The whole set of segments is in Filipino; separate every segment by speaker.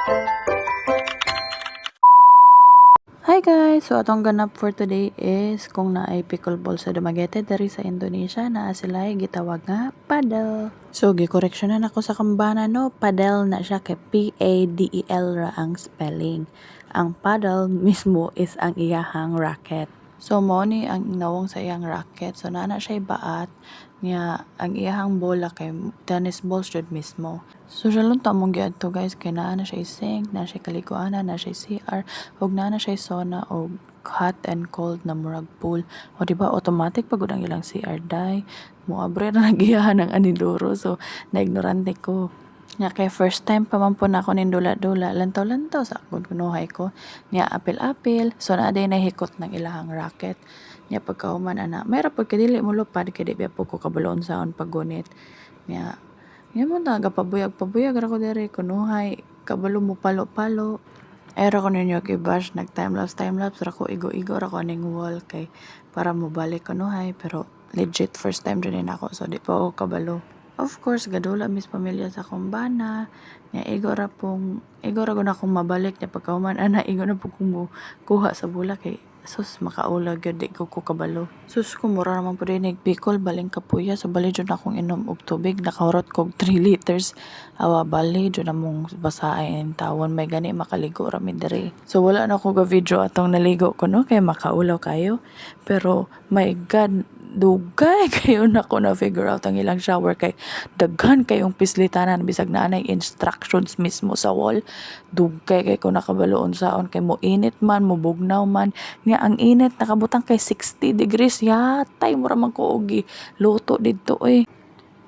Speaker 1: Hi guys! So atong ganap for today is kung naay pickleball sa Dumaguete dari sa Indonesia na sila ay gitawag nga paddle. So gi-correctionan ako sa kambana no, paddle na siya kay P-A-D-E-L ra ang spelling. Ang paddle mismo is ang iyahang racket. So mo ni ang nawong sa iyang racket. So naana siya baat niya ang iyahang bola kay tennis ball jud mismo. So siya lang tamong giadto guys kay naa na siya sink, na siya kaliguanan, na siya CR, ug naa na siya sauna og hot and cold na murag pool. O di ba automatic pagud ang ilang CR dai. Moabre na nagiyahan ng anidoro so naignorante ko. Nga kay first time pa man po na ako nin dula-dula, lantaw-lantaw sa akong kunuhay ko. Nga apil-apil, so na day nahikot ng ilahang racket. Nga pagkahuman ana, mayra pag kadili mo lupad, kaya di biya po ko kabaloon saon paggunit. Nga, nga mo na, pabuyag ra ko dere, kunuhay, kabalo mo palo-palo. Era ko ninyo gibash, nag time lapse ra ko, igo-igo ra ko ning wall kay para mo balik kunuhay, pero legit first time din ako, so di pa ako kabalo. Of course, gadula mis pamilya sa kumbana. Nga igo ra gud akong mabalik na pagkahuman ana igo na pud ko kuha sa bulak kay sus makaulag gyud di ko kabalo. Sus ko mura naman pud ni Bicol baling kapuya so bali jud akong inom og tubig nakahurot kog 3 liters. Awa bali jud among basahin tawon may gani makaligo ra mi diri. So wala na ko ga video atong naligo ko no kay makaulaw kayo. Pero my God, dugay kayo na ko na figure out ang ilang shower kay daghan kayong pislitanan bisag na anay instructions mismo sa wall. Dugay kay ko nakabaloon saon kay mo init man mo bugnaw man nga ang init nakabutang kay 60 degrees yatay mo ra man ko og luto didto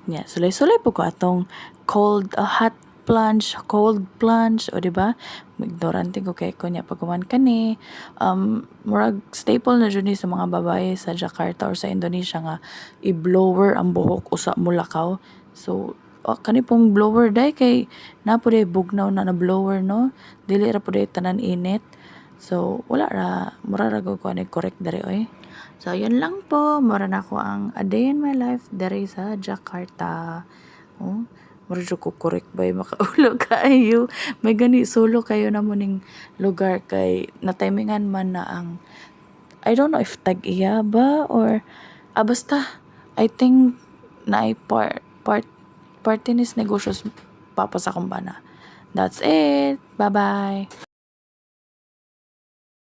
Speaker 1: nya sulay-sulay po ko atong cold plunge o di ba ignorante ko kay ko nya pagkuman kani murag staple na jud ni sa mga babae sa Jakarta or sa Indonesia nga i-blower ang buhok usa mo lakaw. So kani pong blower day kay na po day bugnaw na blower no, dili ra po day tanan init. So wala ra, mura ra ko ani correct dere oy. So yun lang po, mura na ko ang a day in my life dere sa Jakarta. Oh, mura jud ko correct bay makaulo kayo. May gani solo kayo na mo ning lugar kay natimingan man na ang I don't know if tag-iya ba or basta I think na part tinis negosyo papa sa kumbana. That's it. Bye-bye.